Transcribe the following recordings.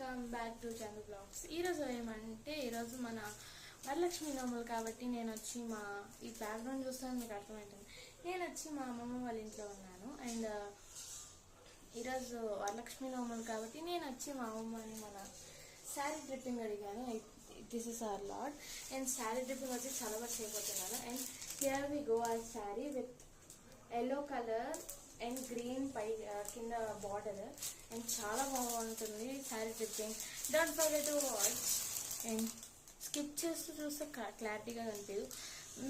Welcome back to Chandu blogs. ఈరోజు ఏమంటే ఈరోజు మన వరలక్ష్మి నోములు కాబట్టి నేను వచ్చి ఈ బ్యాక్గ్రౌండ్ చూస్తాను మీకు అర్థమవుతుంది. నేను వచ్చి మా అమ్మమ్మ వాళ్ళ ఇంట్లో ఉన్నాను. అండ్ ఈరోజు వరలక్ష్మి నోములు కాబట్టి నేను వచ్చి మా అమ్మమ్మని మన శారీ డ్రిప్పింగ్ అడిగాను. This is our lot. And sari dripping వచ్చి చాలా బాగా చేయబోతున్నాను. And here we go a sari with yellow colour and green పై కింద బార్డర్. అండ్ చాలా బాగుంటుంది sari dripping. Don't forget to watch. And స్కిప్ చేస్తూ చూస్తే క్లారిటీగా కనిపించదు.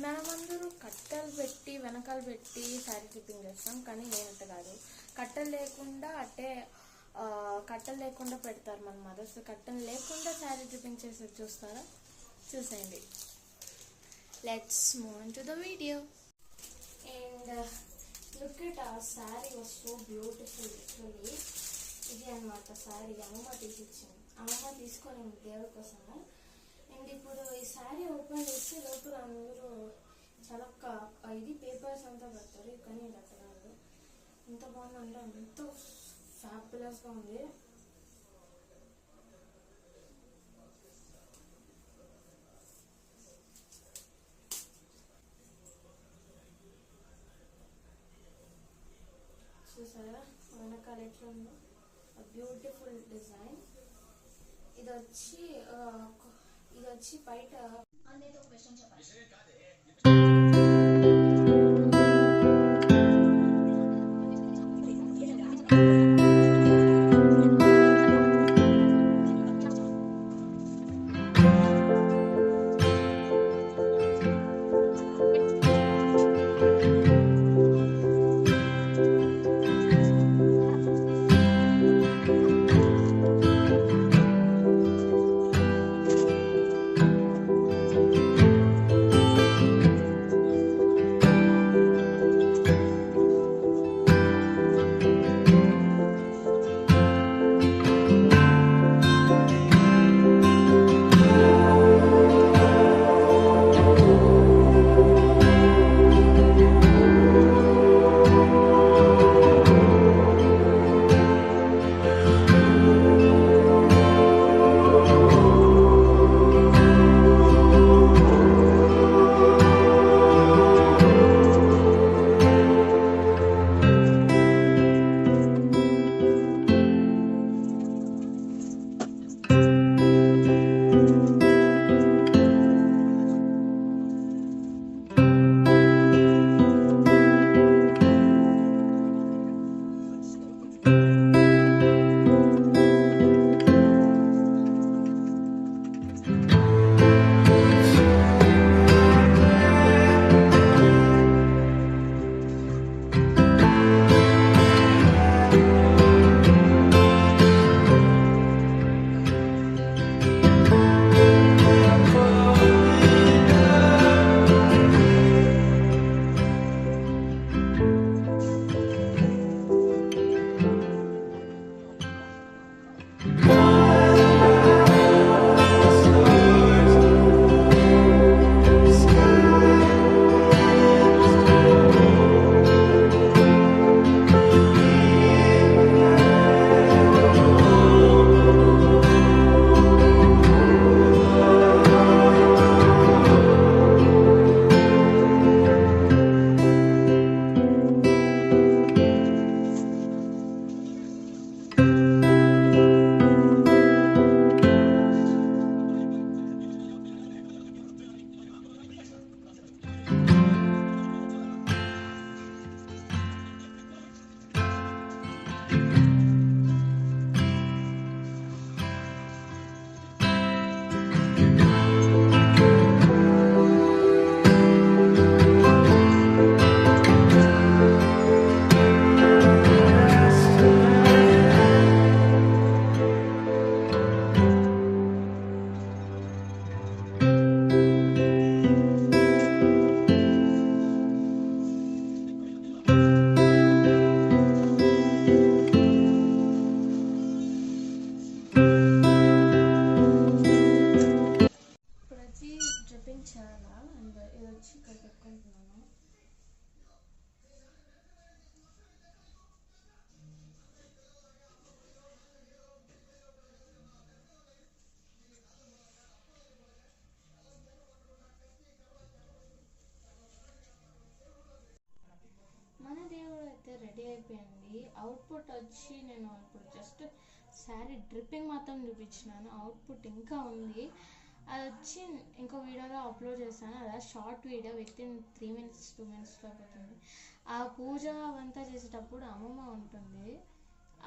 మనమందరూ కట్టలు పెట్టి వెనకాల పెట్టి శారీ డ్రిప్పింగ్ చేస్తాం, కానీ నేనంత కాదు. కట్టలు లేకుండా పెడతారు మన మదర్స్. కట్టలు లేకుండా శారీ డ్రిప్పింగ్ చేసి చూస్తారా? చూసేయండి. Let's move to the video. And look at our saree was so beautiful literally. ఇది అన్నమాట శారీ అమ్మమ్మ తీసిచ్చింది. అమ్మమ్మ తీసుకొని దేవుడి కోసము. అండ్ ఇప్పుడు ఈ శారీ ఓపెన్ చేసి లోపల అందరూ చాలా ఇది పేపర్స్ అంతా పెడతారు, కానీ ఇది అట్లా కాదు. ఎంత బాగుందంటే ఎంతో ఫ్యాబులస్గా ఉంది. చూసారా వెనకాల ఎట్లా ఉందో బ్యూటిఫుల్ డిజైన్. ఇది వచ్చి బయట అందరితో క్వశ్చన్ చెప్పాలి. రెడీ అయిపోయింది. అవుట్పుట్ వచ్చి నేను ఇప్పుడు జస్ట్ శారీ డ్రిప్పింగ్ మాత్రం చూపించినాను, అవుట్పుట్ ఇంకా ఉంది. అది వచ్చి ఇంకో వీడియోలో అప్లోడ్ చేశాను, అదే short video with in 3 minutes 2 minutes అయిపోతుంది. ఆ పూజ అవంతా చేసేటప్పుడు అమ్మమ్మ ఉంటుంది,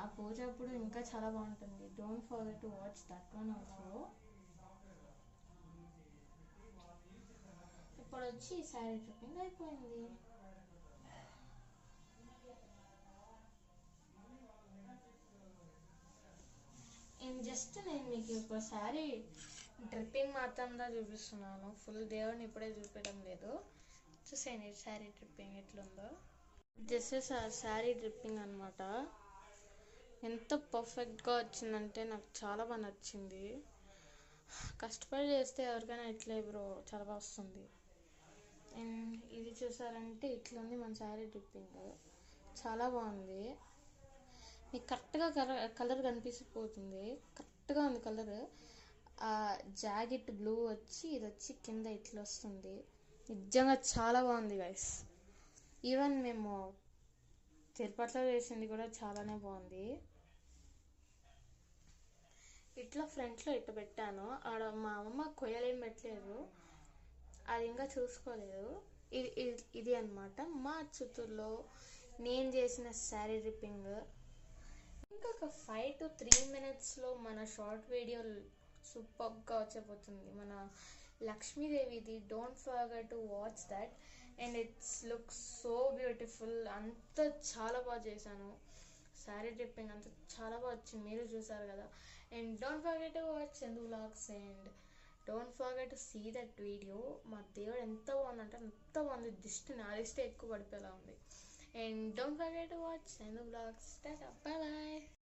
ఆ పూజ అప్పుడు ఇంకా చాలా బాగుంటుంది. Don't forget to watch that one also. ఇప్పుడు వచ్చి శారీ డ్రిప్పింగ్ అయిపోయింది. జస్ట్ నేను మీకు ఒకసారి డ్రిప్పింగ్ మాత్రంగా చూపిస్తున్నాను, ఫుల్ దేవుడిని ఇప్పుడే చూపించడం లేదు. చూసేయండి శారీ డ్రిప్పింగ్ ఎట్లుందో. దిస్ ఇస్ ఆ శారీ డ్రిప్పింగ్ అనమాట. ఎంత పర్ఫెక్ట్గా వచ్చిందంటే నాకు చాలా బాగా నచ్చింది. కష్టపడి చేస్తే ఎవరికైనా ఇట్లే బ్రో చాలా బాగా వస్తుంది. అండ్ ఇది చూసారంటే ఇట్లుంది మన శారీ డ్రిప్పింగ్, చాలా బాగుంది. మీకు కరెక్ట్గా కలర్ కనిపిసిపోతుంది, కరెక్ట్గా ఉంది కలర్. జాకెట్ బ్లూ వచ్చి ఇది వచ్చి కింద ఇట్లా వస్తుంది. నిజంగా చాలా బాగుంది గైస్. ఈవెన్ మేము తిరుపతిలో వేసింది కూడా చాలానే బాగుంది. ఇట్లా ఫ్రంట్లో ఇట్లా పెట్టాను, ఆడ మా అమ్మ కొయ్యలేం పెట్టలేదు, అది ఇంకా చూసుకోలేదు. ఇది అనమాట మా చిత్తూరులో నేను చేసిన శారీ డ్రిప్పింగ్. ఇంకొక 5 to 3 minutesలో మన షార్ట్ వీడియో సూపర్గా వచ్చేపోతుంది, మన లక్ష్మీదేవిది. Don't forget to watch that. And it's look so beautiful. అంత చాలా బాగా చేశాను, శారీ డ్రిప్పింగ్ అంత చాలా బాగా వచ్చింది, మీరు చూసారు కదా. And don't forget to watch Chandu vlogs and don't forget to see that video. మా దేవుడు ఎంత బాగుందంటే అంత బాగుంది, నా దిష్టి ఎక్కువ పడిపోయేలా ఉంది. And don't forget to watch Chandu Vlogs. Bye bye.